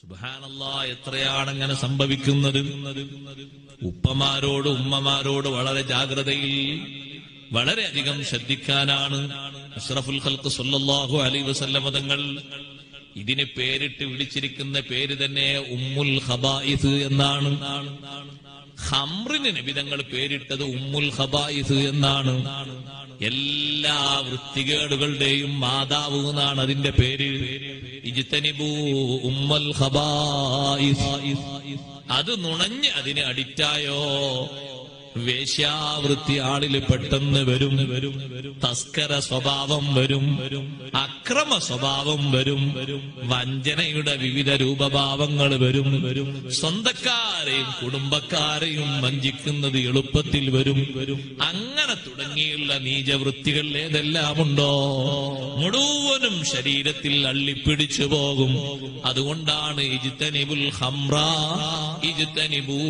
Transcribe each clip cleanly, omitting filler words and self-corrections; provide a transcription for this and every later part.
സുബ്ഹാനല്ലാഹ്, എത്രയാണ് അങ്ങനെ സംഭവിക്കുന്നത്. ഉപ്പമാരോട് ഉമ്മമാരോട് വളരെ ജാഗ്രതയിൽ വളരെയധികം ശ്രദ്ധിക്കാനാണ് അഷ്റഫുൽ ഖൽഖ് സല്ലല്ലാഹു അലൈഹി വസല്ലം തങ്ങൾ ഇതിന് പേരിട്ട് വിളിച്ചിരിക്കുന്ന പേര് തന്നെ ഉമ്മുൽ ഖബായിസ് എന്നാണ്. ഖംറിന് നബി തങ്ങൾ പേരിട്ടത് ഉമ്മുൽ ഖബായിസ് എന്നാണ്. എല്ലാ വൃത്തികേടുകളുടെയും മാതാവ് എന്നാണ് അതിന്റെ പേര്. ഇജ്തനിബൂ ഉമ്മുൽ ഖബായിസ്. അത് നുണഞ്ഞ് അതിന് അഡിക്റ്റായോ വേശ്യാവൃത്തി ആളില് പെട്ടെന്ന് വരും. തസ്കര സ്വഭാവം വരും, അക്രമ സ്വഭാവം വരും, വഞ്ചനയുടെ വിവിധ രൂപഭാവങ്ങൾ വരും. സ്വന്തക്കാരെയും കുടുംബക്കാരെയും വഞ്ചിക്കുന്നത് എളുപ്പത്തിൽ വരും. അങ്ങനെ തുടങ്ങിയുള്ള നീചവൃത്തികൾ ഏതെല്ലാമുണ്ടോ മുഴുവനും ശരീരത്തിൽ അള്ളിപ്പിടിച്ചു പോകും. അതുകൊണ്ടാണ് ഇജ്തനിബുൽ ഖംറ ഇജ്തനിബൂ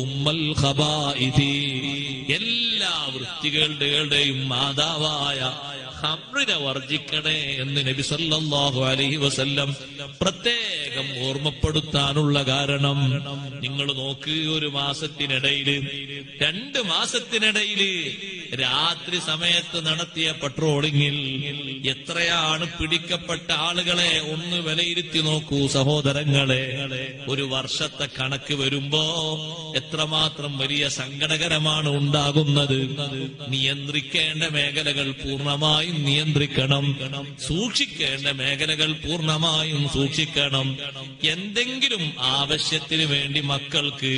ഉമ്മൽ ഖബായിസ്. എല്ലാ വൃത്തികളുടെയും മാതാവായ ഖംറിനെ വർജിക്കണേ എന്ന് നബി സല്ലല്ലാഹു അലൈഹി വസല്ലം പ്രത്യേകം ഓർമ്മപ്പെടുത്താനുള്ള കാരണം, നിങ്ങൾ നോക്ക്, ഒരു മാസത്തിനിടയില് 2 മാസത്തിനിടയില് രാത്രി സമയത്ത് നടത്തിയ പട്രോളിങ്ങിൽ എത്രയാണ് പിടിക്കപ്പെട്ട ആളുകളെ ഒന്ന് വിലയിരുത്തി നോക്കൂ സഹോദരങ്ങളെ. ഒരു വർഷത്തെ കണക്ക് വരുമ്പോ എത്രമാത്രം വലിയ സങ്കടകരമാണ് ഉണ്ടാകുന്നത്. നിയന്ത്രിക്കേണ്ട മേഖലകൾ പൂർണ്ണമായും നിയന്ത്രിക്കണം, സൂക്ഷിക്കേണ്ട മേഖലകൾ പൂർണ്ണമായും സൂക്ഷിക്കണം. എന്തെങ്കിലും ആവശ്യത്തിന് വേണ്ടി മക്കൾക്ക്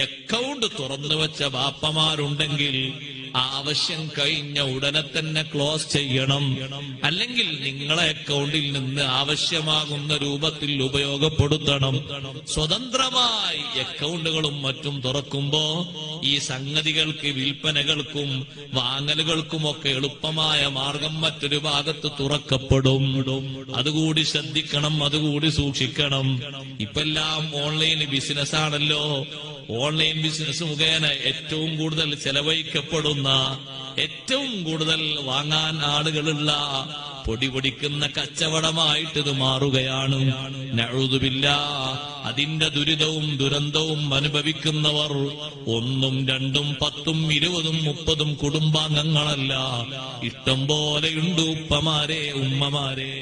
അക്കൗണ്ട് തുറന്നു വെച്ച ബാപ്പമാരുണ്ടെങ്കിൽ ആവശ്യം കഴിഞ്ഞ ഉടനെ തന്നെ ക്ലോസ് ചെയ്യണം. അല്ലെങ്കിൽ നിങ്ങളെ അക്കൗണ്ടിൽ നിന്ന് ആവശ്യമാകുന്ന രൂപത്തിൽ ഉപയോഗപ്പെടുത്തണം. സ്വതന്ത്രമായി അക്കൗണ്ടുകളും മറ്റും തുറക്കുമ്പോ ഈ സംഗതികൾക്ക്, വിൽപ്പനകൾക്കും വാങ്ങലുകൾക്കുമൊക്കെ എളുപ്പമായ മാർഗം മറ്റൊരു ഭാഗത്ത് തുറക്കപ്പെടും. അതുകൂടി ശ്രദ്ധിക്കണം, അതുകൂടി സൂക്ഷിക്കണം. ഇപ്പെല്ലാം ഓൺലൈൻ ബിസിനസ് ആണല്ലോ. ഓൺലൈൻ ബിസിനസ് മുഖേന ഏറ്റവും കൂടുതൽ ചെലവഴിക്കപ്പെടുന്ന, ഏറ്റവും കൂടുതൽ വാങ്ങാൻ ആളുകളുള്ള പൊടിപൊടിക്കുന്ന കച്ചവടമായിട്ട് ഇത് മാറുകയാണ്. നഊദു ബില്ലാഹ്. അതിന്റെ ദുരിതവും ദുരന്തവും അനുഭവിക്കുന്നവർ 1ഉം 2ഉം 10ഉം 20ഉം 30ഉം കുടുംബാംഗങ്ങളല്ല, ഇഷ്ടം പോലെയുണ്ട് ഉപ്പമാരെ, ഉമ്മമാരെ.